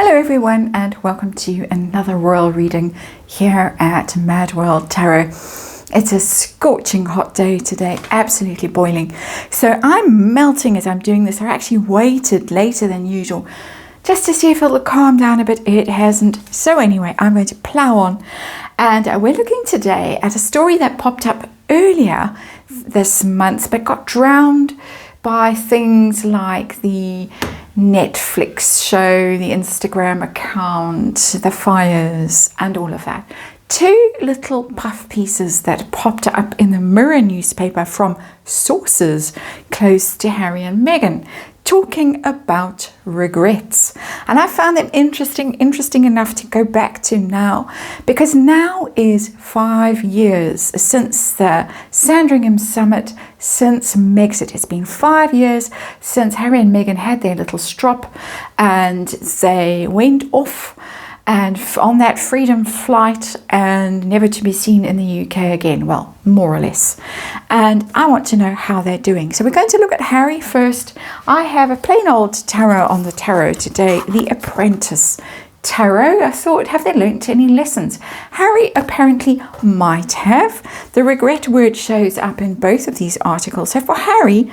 Hello everyone, and welcome to another royal reading here at MadWorldTarot. It's a scorching hot day today, absolutely boiling. So I'm melting as I'm doing this. I actually waited later than usual just to see if it'll calm down a bit. It hasn't. So anyway, I'm going to plow on. And we're looking today at a story that popped up earlier this month but got drowned by things like the Netflix show, the Instagram account, the fires, and all of that. Two little puff pieces that popped up in the Mirror newspaper from sources close to Harry and Meghan, talking about regrets. And I found them interesting enough to go back to now, because now is 5 years since the Sandringham Summit, since Megxit. It's been 5 years since Harry and Meghan had their little strop and they went off and on that freedom flight and never to be seen in the UK again. Well, more or less. And I want to know how they're doing. So we're going to look at Harry first. I have a plain old tarot on the tarot today, the Apprentice Tarot. I thought, have they learnt any lessons? Harry apparently might have. The regret word shows up in both of these articles. So for Harry,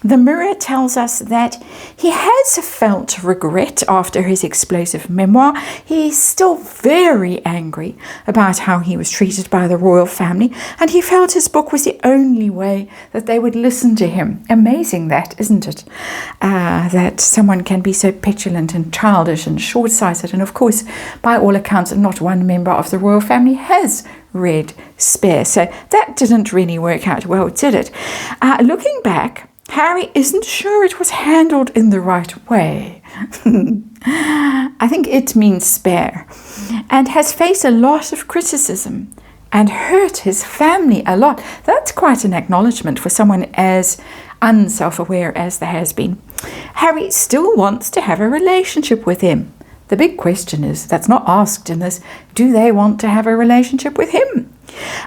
the Mirror tells us that he has felt regret after his explosive memoir. He's still very angry about how he was treated by the royal family, and he felt his book was the only way that they would listen to him. Amazing that, isn't it? That someone can be so petulant and childish and short-sighted. And of course, by all accounts, not one member of the royal family has read Spare. So that didn't really work out well, did it? Looking back, Harry isn't sure it was handled in the right way. I think it means spare. And has faced a lot of criticism and hurt his family a lot. That's quite an acknowledgement for someone as unself-aware as there has been. Harry still wants to have a relationship with him. The big question is, that's not asked in this, do they want to have a relationship with him?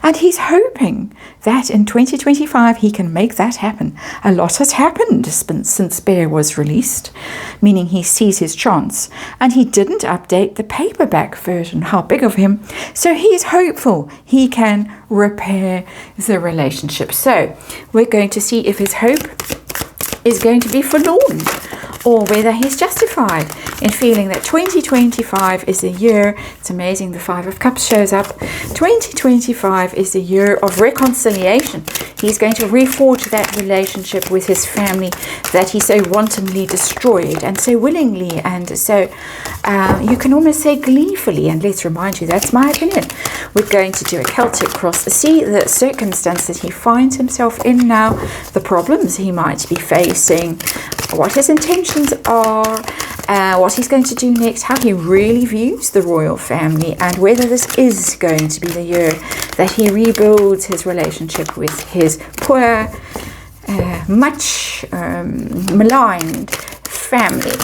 And he's hoping that in 2025 he can make that happen. A lot has happened since Bear was released, meaning he sees his chance. And he didn't update the paperback version. How big of him? So he's hopeful he can repair the relationship. So we're going to see if his hope is going to be forlorn, or whether he's justified in feeling that 2025 is the year. It's amazing the Five of Cups shows up. 2025 is the year of reconciliation. He's going to reforge that relationship with his family that he so wantonly destroyed, and so willingly, and so you can almost say gleefully. And let's remind you, that's my opinion. We're going to do a Celtic cross, see the circumstances he finds himself in now, the problems he might be facing, what his intentions are, what he's going to do next, how he really views the royal family, and whether this is going to be the year that he rebuilds his relationship with his poor, much maligned family.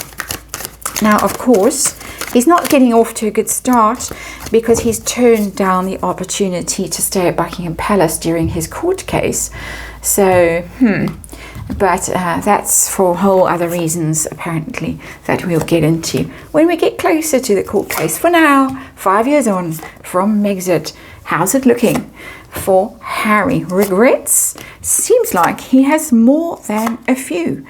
Now, of course, he's not getting off to a good start because he's turned down the opportunity to stay at Buckingham Palace during his court case. So, but that's for whole other reasons, apparently, that we'll get into when we get closer to the court case. For now, 5 years on from Megxit, how's it looking for Harry? Regrets? Seems like he has more than a few.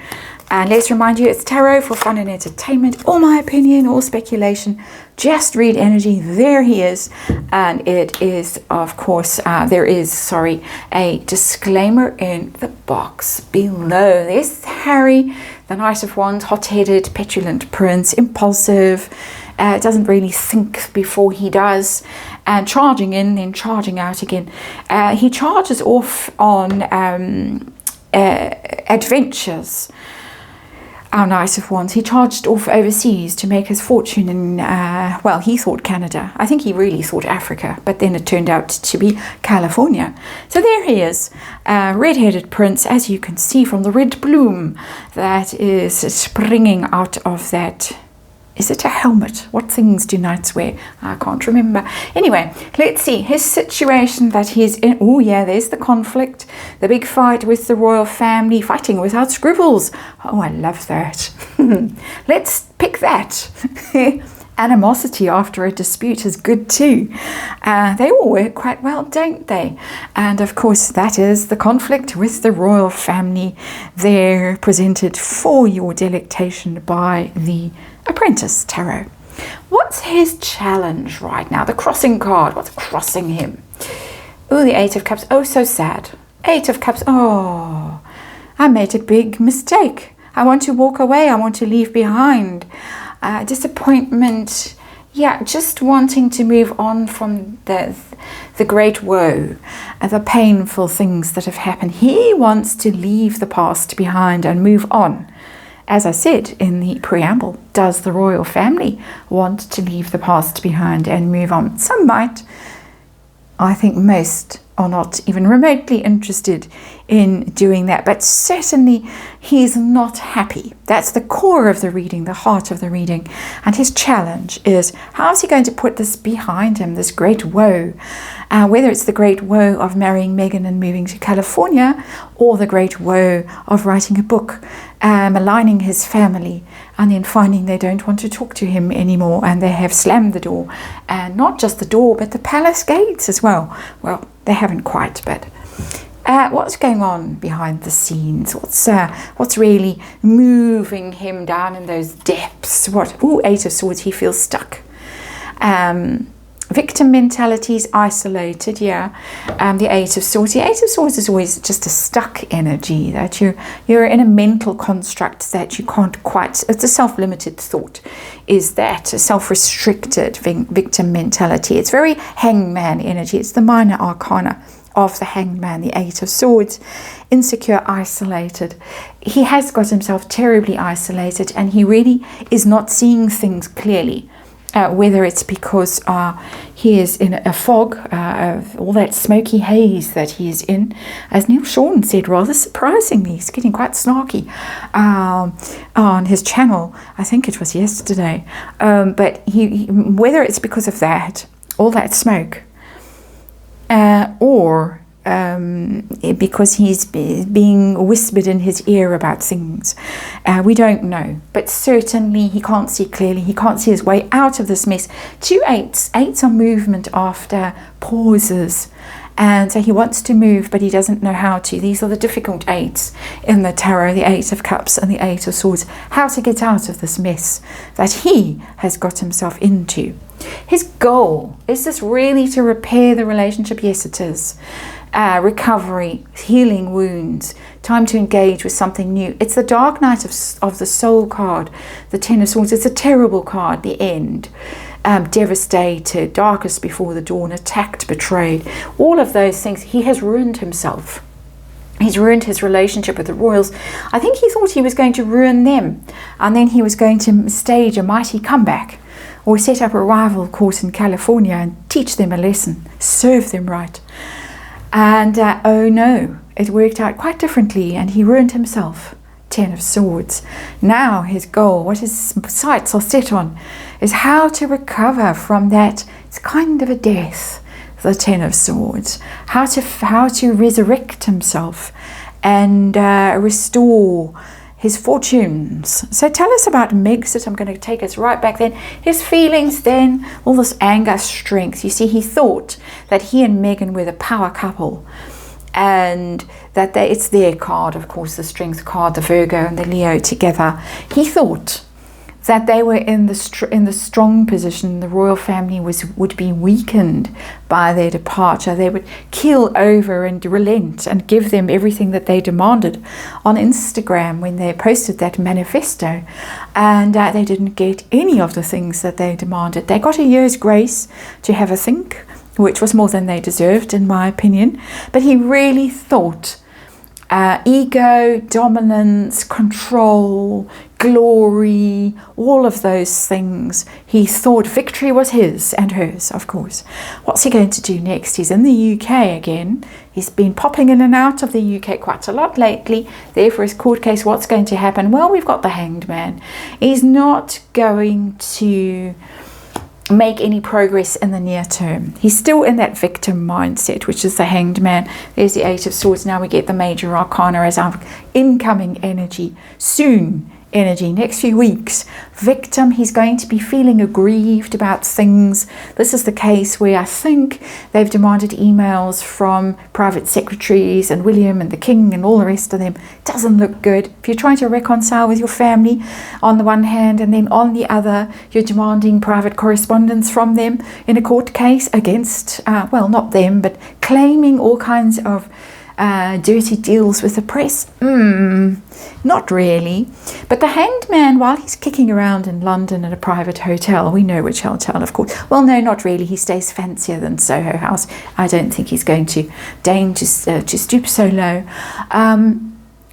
And let's remind you, it's tarot for fun and entertainment. All my opinion, all speculation. Just read energy. There he is. And it is, of course, there is a disclaimer in the box below. There's Harry, the Knight of Wands, hot-headed, petulant prince, impulsive, doesn't really think before he does, and charging in, then charging out again. He charges off on adventures. Our Knight of Wands, he charged off overseas to make his fortune in, well, he thought Canada. I think he really thought Africa, but then it turned out to be California. So there he is, red-headed prince, as you can see from the red bloom that is springing out of that. Is it a helmet? What things do knights wear? I can't remember. Anyway, let's see his situation that he's in. Oh yeah, there's the conflict, the big fight with the royal family, fighting without scruples. Oh, I love that. Let's pick that. animosity after a dispute is good too. They all work quite well, don't they? And of course, that is the conflict with the royal family. They're presented for your delectation by the Apprentice Tarot. What's his challenge right now? The crossing card. What's crossing him? Oh, the Eight of Cups. Oh, so sad. Eight of Cups. Oh, I made a big mistake. I want to walk away. I want to leave behind. Disappointment. Yeah, just wanting to move on from the great woe, the painful things that have happened. He wants to leave the past behind and move on. As I said in the preamble, does the royal family want to leave the past behind and move on? Some might. I think most are not even remotely interested in doing that, but certainly he's not happy. That's the core of the reading, the heart of the reading. And his challenge is, how is he going to put this behind him, this great woe? Whether it's the great woe of marrying Meghan and moving to California, or the great woe of writing a book, maligning his family, and then finding they don't want to talk to him anymore, and they have slammed the door, and not just the door, but the palace gates as well. Well, they haven't quite, but what's going on behind the scenes? What's really moving him down in those depths? Eight of Swords, he feels stuck. Victim mentality is isolated, yeah. The Eight of Swords. The Eight of Swords is always just a stuck energy, that you're in a mental construct that you can't quite, it's a self-limited thought, is that a self-restricted victim mentality. It's very hangman energy. It's the minor arcana of the hangman, the Eight of Swords. Insecure, isolated. He has got himself terribly isolated, and he really is not seeing things clearly. Whether it's because he is in a fog, all that smoky haze that he is in. As Neil Sean said, rather surprisingly, he's getting quite snarky on his channel. I think it was yesterday. But whether it's because of that, all that smoke, or because he's being whispered in his ear about things. We don't know, but certainly he can't see clearly. He can't see his way out of this mess. 2 eights. Eights are movement after pauses. And so he wants to move, but he doesn't know how to. These are the difficult eights in the tarot, the Eight of Cups and the Eight of Swords. How to get out of this mess that he has got himself into. His goal, is this really to repair the relationship? Yes, it is. Recovery, healing wounds, time to engage with something new. It's the Dark Night of the Soul card, the Ten of Swords. It's a terrible card, the end. Devastated, darkest before the dawn, attacked, betrayed. All of those things. He has ruined himself. He's ruined his relationship with the royals. I think he thought he was going to ruin them, and then he was going to stage a mighty comeback, or set up a rival court in California and teach them a lesson, serve them right. And oh no, it worked out quite differently, and he ruined himself. Ten of Swords. Now his goal, what his sights are set on, is how to recover from that. It's kind of a death, the Ten of Swords. How to resurrect himself and restore his fortunes. So tell us about Megxit. I'm going to take us right back then. His feelings then, all this anger, strength. You see, he thought that he and Meghan were the power couple, and that it's their card, of course, the Strength card, the Virgo and the Leo together. He thought that they were in the strong position. The royal family would be weakened by their departure. They would keel over and relent and give them everything that they demanded on Instagram when they posted that manifesto, and they didn't get any of the things that they demanded. They got a year's grace to have a think, which was more than they deserved, in my opinion. But he really thought ego, dominance, control, glory, all of those things. He thought victory was his and hers, of course. What's he going to do next? He's in the UK again. He's been popping in and out of the UK quite a lot lately. There for his court case. What's going to happen? Well, we've got the Hanged Man. He's not going to make any progress in the near term. He's still in that victim mindset, which is the Hanged Man. There's the Eight of Swords. Now we get the Major Arcana as our incoming energy. Soon energy. Next few weeks, victim, he's going to be feeling aggrieved about things. This is the case where I think they've demanded emails from private secretaries and William and the King and all the rest of them. Doesn't look good. If you're trying to reconcile with your family on the one hand, and then on the other you're demanding private correspondence from them in a court case against, well, not them, but claiming all kinds of dirty deals with the press. Not really. But the Hanged Man, while he's kicking around in London at a private hotel, we know which hotel, of course. Well, no, not really. He stays fancier than Soho House. I don't think he's going to deign to stoop so low.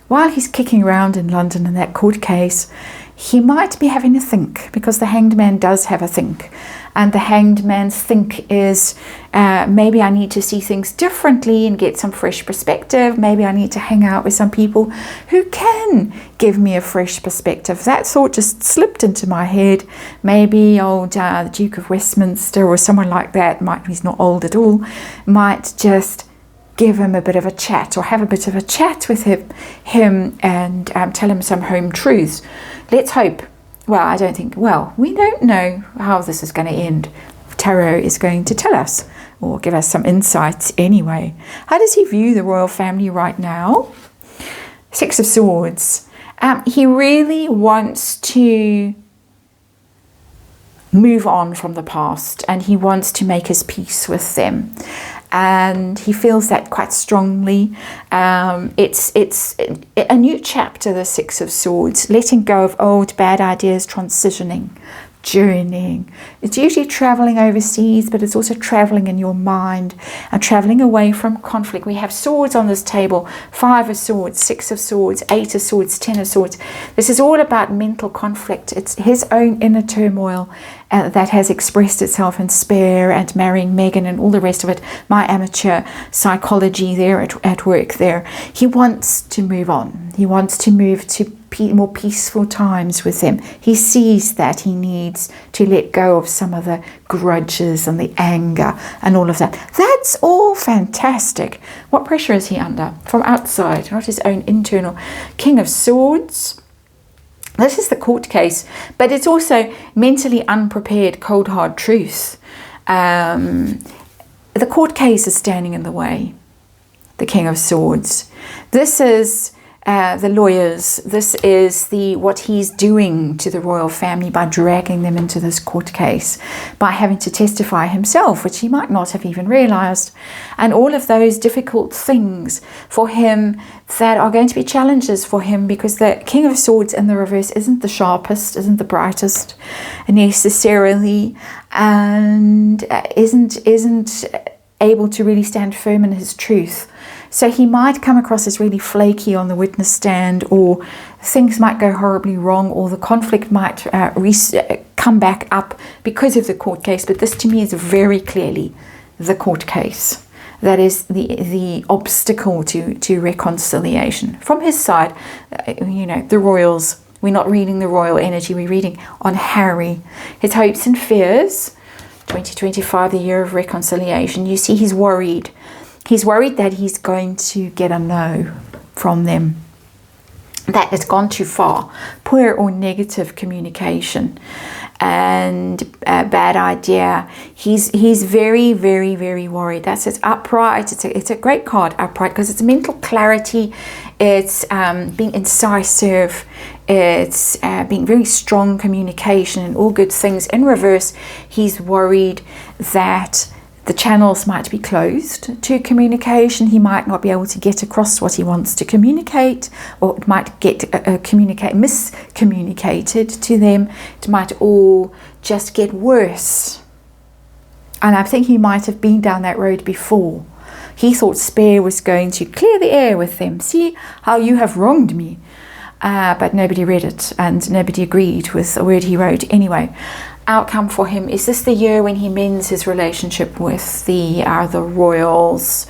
While he's kicking around in London in that court case, he might be having a think, because the Hanged Man does have a think. And the Hanged Man's think is, maybe I need to see things differently and get some fresh perspective. Maybe I need to hang out with some people who can give me a fresh perspective. That thought just slipped into my head. Maybe old the Duke of Westminster or someone like that, he's not old at all, might just give him a bit of a chat, or have a bit of a chat with him and tell him some home truths. Let's hope. Well, we don't know how this is going to end. Tarot is going to tell us, or give us some insights anyway. How does he view the royal family right now? Six of Swords. He really wants to move on from the past, and he wants to make his peace with them. And he feels that quite strongly. It's a new chapter, the Six of Swords, letting go of old bad ideas, transitioning, journeying. It's usually traveling overseas, but it's also traveling in your mind and traveling away from conflict. We have swords on this table: 5 of Swords, 6 of Swords, 8 of Swords, 10 of Swords. This is all about mental conflict. It's his own inner turmoil that has expressed itself in Spare and Marrying Meghan and all the rest of it. My amateur psychology there at work there. He wants to move on. He wants to move to more peaceful times with them. He sees that he needs to let go of some of the grudges and the anger and all of that. That's all fantastic. What pressure is he under from outside, not his own internal? King of Swords. This is the court case, but it's also mentally unprepared, cold, hard truth. The court case is standing in the way. The King of Swords. This is the lawyers. This is what he's doing to the royal family by dragging them into this court case, by having to testify himself, which he might not have even realized, and all of those difficult things for him that are going to be challenges for him, because the King of Swords in the reverse isn't the sharpest, isn't the brightest necessarily, and isn't able to really stand firm in his truth. So he might come across as really flaky on the witness stand, or things might go horribly wrong, or the conflict might come back up because of the court case. But this to me is very clearly the court case. That is the obstacle to reconciliation. From his side, the royals, we're not reading the royal energy, we're reading on Harry. His hopes and fears, 2025, the year of reconciliation. You see, he's worried. He's worried that he's going to get a no from them. That has gone too far. Poor or negative communication and a bad idea. He's very, very, very worried. That's it. Upright. It's a great card, upright, because it's mental clarity. It's being incisive. It's being very strong communication and all good things. In reverse, he's worried that the channels might be closed to communication. He might not be able to get across what he wants to communicate, or it might get miscommunicated to them. It might all just get worse. And I think he might have been down that road before. He thought Spare was going to clear the air with them. See how you have wronged me. But nobody read it, and nobody agreed with a word he wrote anyway. Outcome for him, is this the year when he mends his relationship with the royals?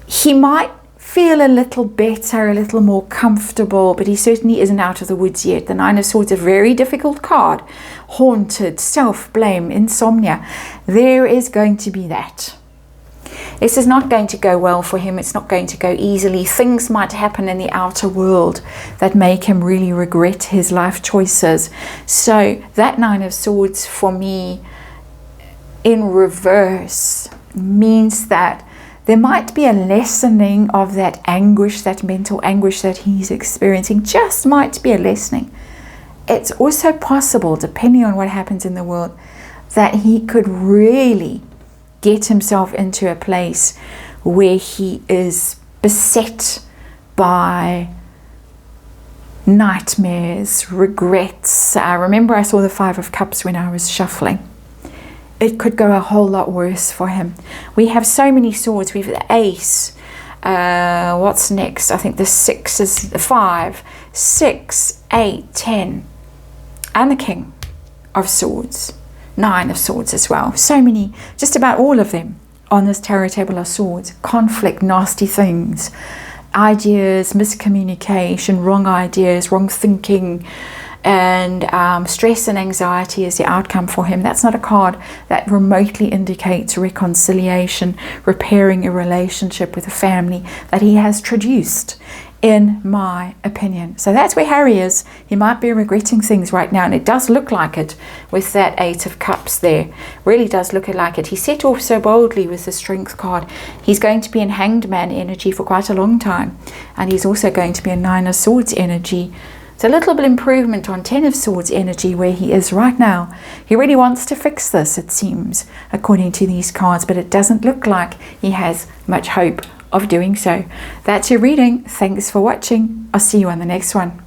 He might feel a little better, a little more comfortable, but he certainly isn't out of the woods yet. The Nine of Swords, a very difficult card. Haunted, self-blame, insomnia. There is going to be that. This is not going to go well for him. It's not going to go easily. Things might happen in the outer world that make him really regret his life choices. So that Nine of Swords for me in reverse means that there might be a lessening of that anguish, that mental anguish that he's experiencing. Just might be a lessening. It's also possible, depending on what happens in the world, that he could really get himself into a place where he is beset by nightmares, regrets. Remember, I saw the Five of Cups when I was shuffling. It could go a whole lot worse for him. We have so many swords. We have the Ace. What's next? I think the 6 is the 5, 6, 8, 10, and the King of Swords. 9 of Swords as well. So many, just about all of them on this tarot table are swords. Conflict, nasty things, ideas, miscommunication, wrong ideas, wrong thinking, and stress and anxiety is the outcome for him. That's not a card that remotely indicates reconciliation, repairing a relationship with a family that he has traduced, in my opinion. So that's where Harry is. He might be regretting things right now, and it does look like it with that 8 of Cups there. Really does look like it. He set off so boldly with the Strength card. He's going to be in Hanged Man energy for quite a long time, and he's also going to be in 9 of Swords energy. It's a little bit improvement on 10 of Swords energy where he is right now. He really wants to fix this, it seems, according to these cards, but it doesn't look like he has much hope of doing so. That's your reading. Thanks for watching. I'll see you on the next one.